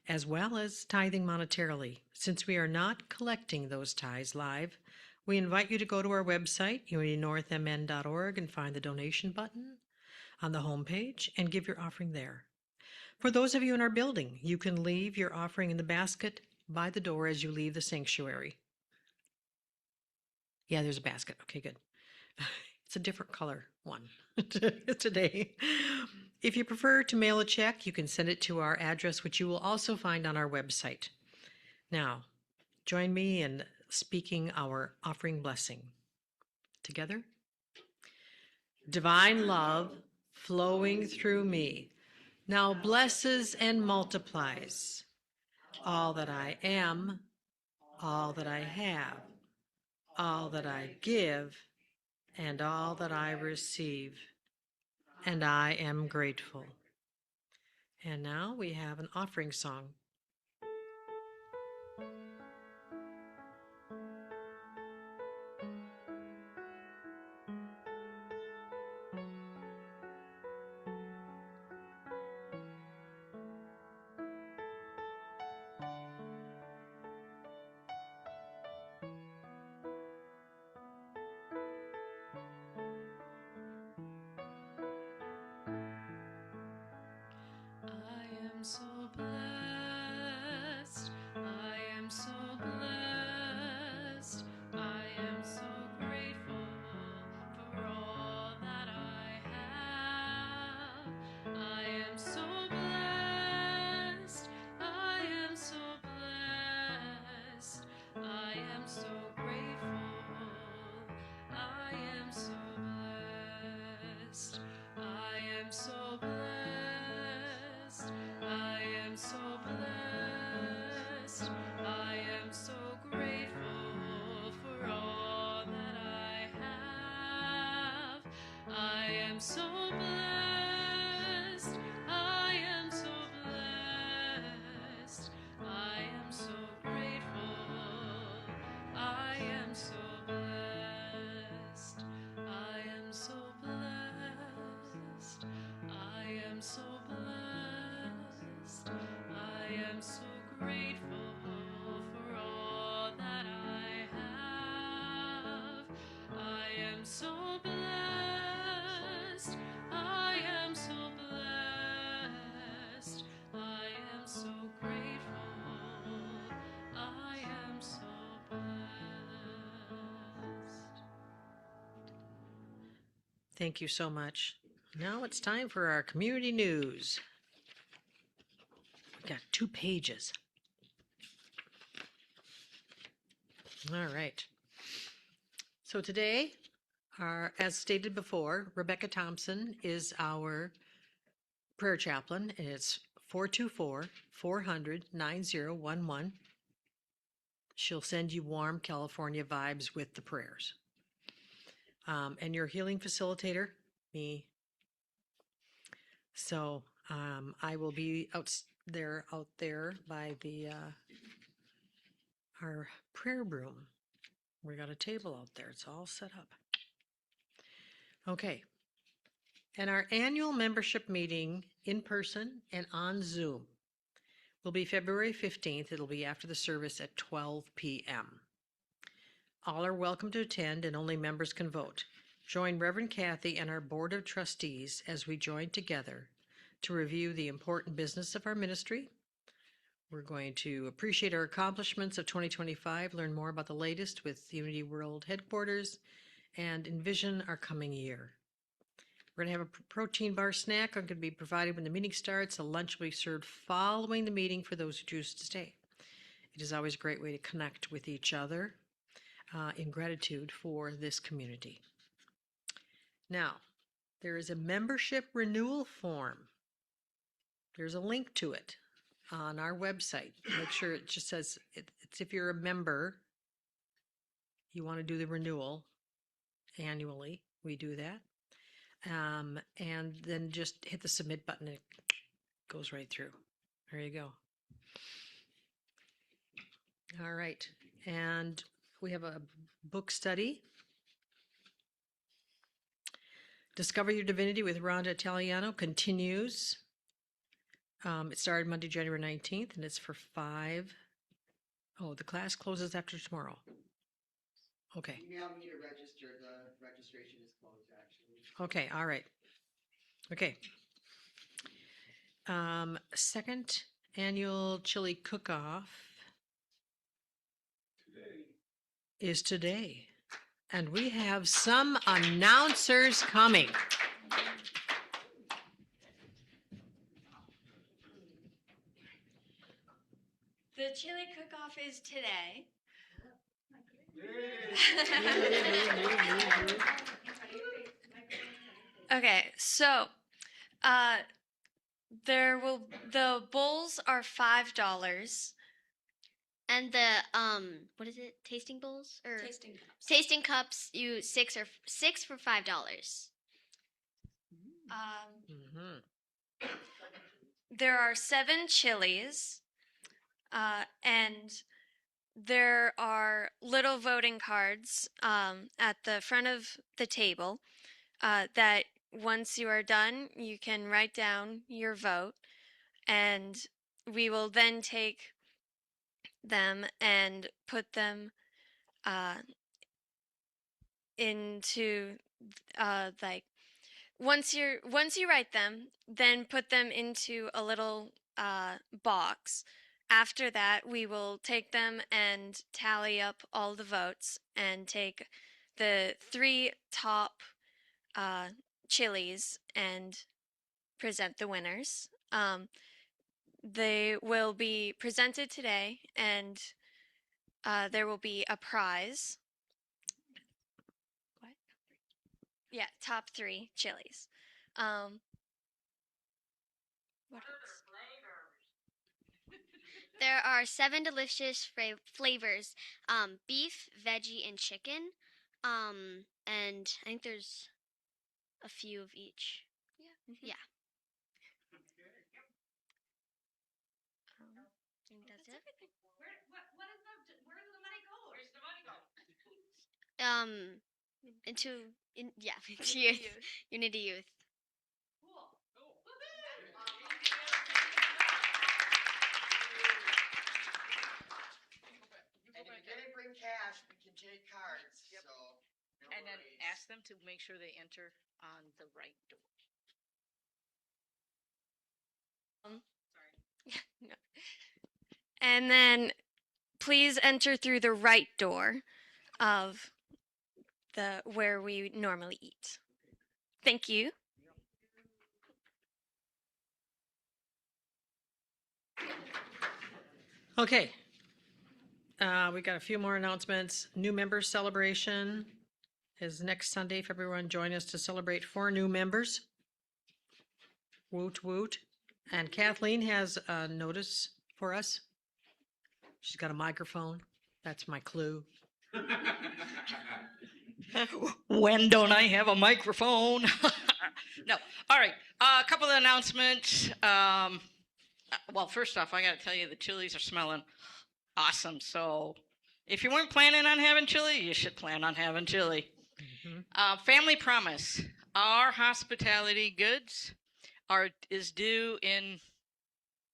as well as tithing monetarily. Since we are not collecting those tithes live, we invite you to go to our website, unitynorthmn.org, and find the donation button on the homepage and give your offering there. For those of you in our building, you can leave your offering in the basket by the door as you leave the sanctuary. Yeah, there's a basket. Okay, good. It's a different color one today. If you prefer to mail a check, you can send it to our address, which you will also find on our website. Now, join me in speaking our offering blessing. Together? Divine love flowing through me now blesses and multiplies all that I am, all that I have, all that I give, and all that I receive. And I am grateful. And now we have an offering song. I am so blessed. I am so blessed. I am so blessed. I am so blessed. I am so grateful for all that I have. I am so blessed. I am so blessed. I am so grateful. I am so blessed. I am so blessed. I am so blessed. I am so grateful for all that I have. I am so blessed. I am so blessed. I am so grateful. I am so blessed. Thank you so much. Now it's time for our community news. We got 2 pages. All right. So today, as stated before, Rebecca Thompson is our prayer chaplain, and it's 424-400-9011. She'll send you warm California vibes with the prayers. And your healing facilitator, me. So I will be out there by the our prayer room. We got a table out there. It's all set up. Okay. And our annual membership meeting in person and on Zoom will be February 15th. It'll be after the service at 12 p.m. All are welcome to attend, and only members can vote. Join Reverend Kathy and our Board of Trustees as we join together to review the important business of our ministry. We're going to appreciate our accomplishments of 2025, learn more about the latest with Unity World Headquarters, and envision our coming year. We're going to have a protein bar snack going to be provided when the meeting starts. A lunch will be served following the meeting for those who choose to stay. It is always a great way to connect with each other in gratitude for this community. Now, there is a membership renewal form. There's a link to it on our website. Make sure it just says it's if you're a member, you want to do the renewal annually. We do that. And then just hit the submit button and it goes right through. There you go. All right. And we have a book study. Discover Your Divinity with Rhonda Italiano continues. It started Monday, January 19th, and it's for 5. Oh, the class closes after tomorrow. Okay. You now need to register. The registration is closed, actually. Okay, all right. Okay. Second annual chili cook-off is today. And we have some announcers coming. The chili cook-off is today. Okay, so the bowls are $5. And the what is it? Tasting bowls or Tasting cups. tasting cups? You six for $5. Mhm. There are 7 chilies, and there are little voting cards at the front of the table that once you are done, you can write down your vote, and we will then take them and put them into like once you write them, then put them into a little box. After that, we will take them and tally up all the votes and take the 3 top chilies and present the winners. They will be presented today, and there will be a prize. What? Yeah, top 3 chilies. What else? There are 7 delicious flavors: beef, veggie, and chicken. And I think there's a few of each. Yeah. I think that's it. Into youth, Unity Youth. And if you didn't bring cash, we can take cards, so. no And then worries. ask them to make sure they enter on the right door. No. And then please enter through the right door of the where we normally eat. Thank you. Okay. We got a few more announcements. New members celebration is next Sunday. If everyone join us to celebrate 4 new members. Woot woot. And Kathleen has a notice for us. She's got a microphone. That's my clue. When don't I have a microphone? No. All right. A couple of announcements. Well, first off, I got to tell you the chilies are smelling awesome. So if you weren't planning on having chili, you should plan on having chili. Family Promise. Our hospitality goods is due in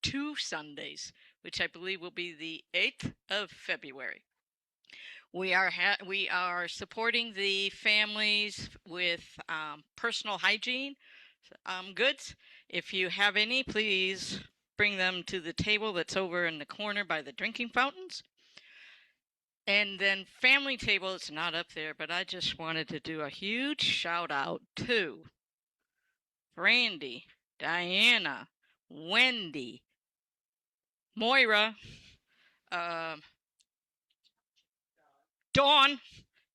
2 Sundays, which I believe will be the 8th of February. We are supporting the families with personal hygiene goods. If you have any, please bring them to the table that's over in the corner by the drinking fountains. And then family table, it's not up there, but I just wanted to do a huge shout out to Brandy, Diana, Wendy, Moira, Dawn,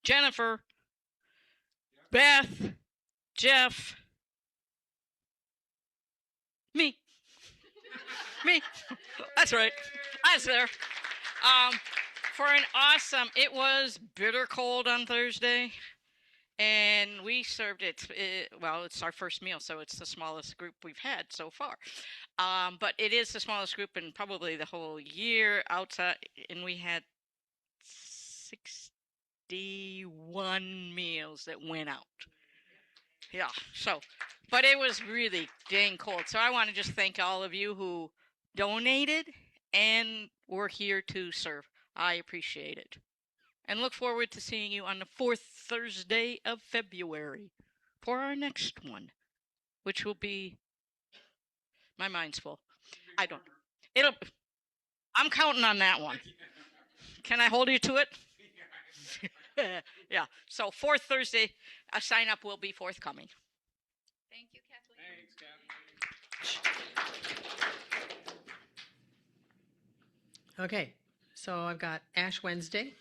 Jennifer, Beth, Jeff, me. That's right. I was there. For an awesome, it was bitter cold on Thursday, and we served it. Well, it's our first meal, so it's the smallest group we've had so far. But it is the smallest group in probably the whole year outside, and we had 61 meals that went out. Yeah, so, but it was really dang cold. So I want to just thank all of you who donated and were here to serve. I appreciate it. And look forward to seeing you on the 4th Thursday of February for our next one, which will be, my mind's full. I'm counting on that one. Can I hold you to it? Yeah, so 4th Thursday, a sign up will be forthcoming. Thank you, Kathleen. Okay, so I've got Ash Wednesday.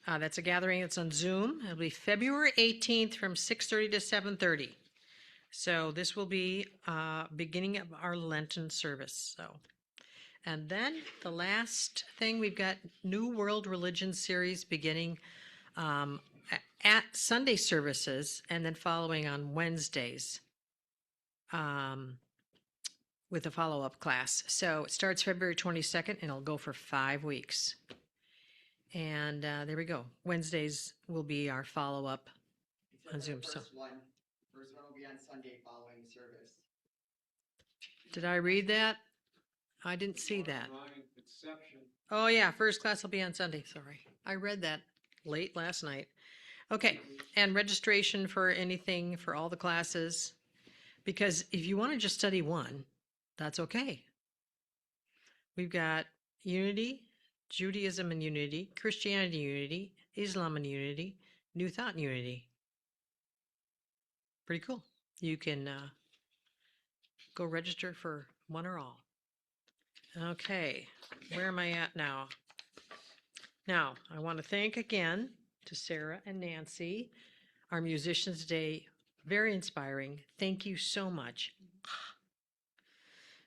That's a gathering that's on Zoom. It'll be February 18th from 6:30 to 7:30. So this will be beginning of our Lenten service. So, and then the last thing, we've got New World Religion series beginning at Sunday services and then following on Wednesdays with a follow-up class. So it starts February 22nd and it'll go for 5 weeks. And there we go. Wednesdays will be our follow-up on Zoom. So First one will be on Sunday following service. did I read that? I didn't see that. Oh yeah, first class will be on Sunday. Sorry. I read that late last night. Okay, and registration for anything for all the classes, because if you want to just study one, that's okay. We've got Unity, Judaism and Unity, Christianity Unity, Islam and Unity, New Thought and Unity. Pretty cool. You can go register for one or all. Okay, where am I at now? Now, I want to thank again to Sarah and Nancy, our musicians today. Very inspiring. Thank you so much.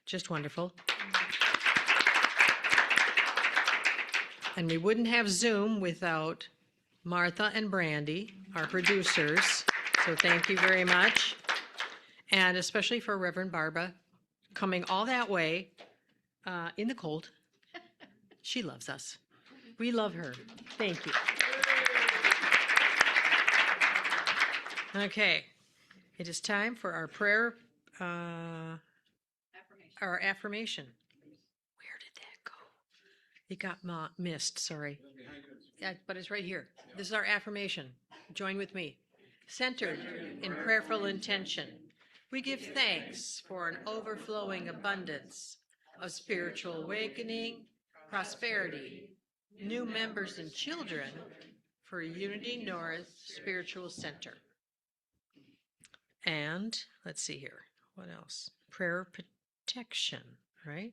Just wonderful. And we wouldn't have Zoom without Martha and Brandy, our producers. So thank you very much. And especially for Reverend Barbara coming all that way in the cold. She loves us. We love her. Thank you. Okay. It is time for our prayer, our affirmation. Where did that go? It got missed, sorry. Yeah, but it's right here. This is our affirmation. Join with me. Centered in prayerful intention, we give thanks for an overflowing abundance of spiritual awakening, prosperity, new members and children for Unity North Spiritual Center. And let's see here. What else? Prayer protection, right?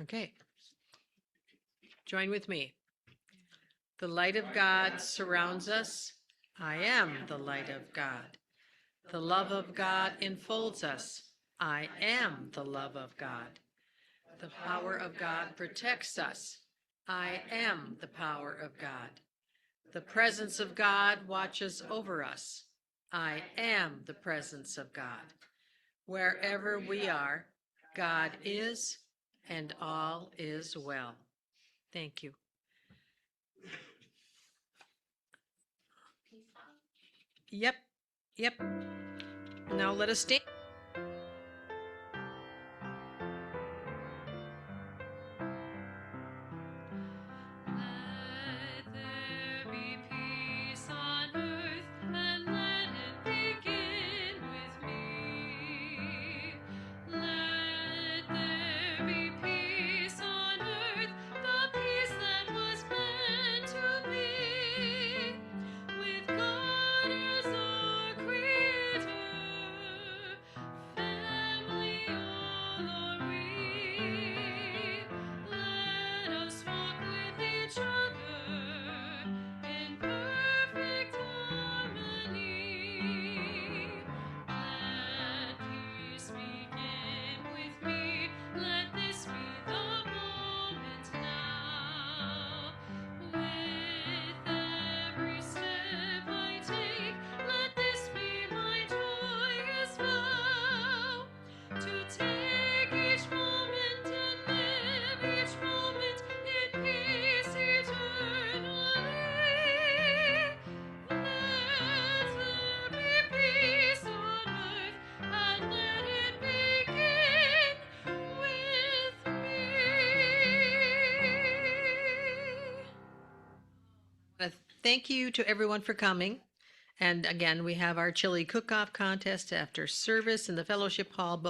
Okay. Join with me. The light of God surrounds us. I am the light of God. The love of God enfolds us. I am the love of God. The power of God protects us. I am the power of God. The presence of God watches over us. I am the presence of God. Wherever we are, God is, and all is well. Thank you. Yep. Now let us stand. Let there be peace on earth, and let it begin with me. Let there be peace on earth, the peace that was meant to be, with God as our Creator, family all are we. Let us walk with each other in perfect harmony. Let peace begin with me. Let this be the moment now. With every step I take, let this be my joyous vow. To take each moment and live each moment in peace eternally. Let there be peace on earth, and let it begin with me. Thank you to everyone for coming. And again, we have our chili cook-off contest after service in the fellowship hall. But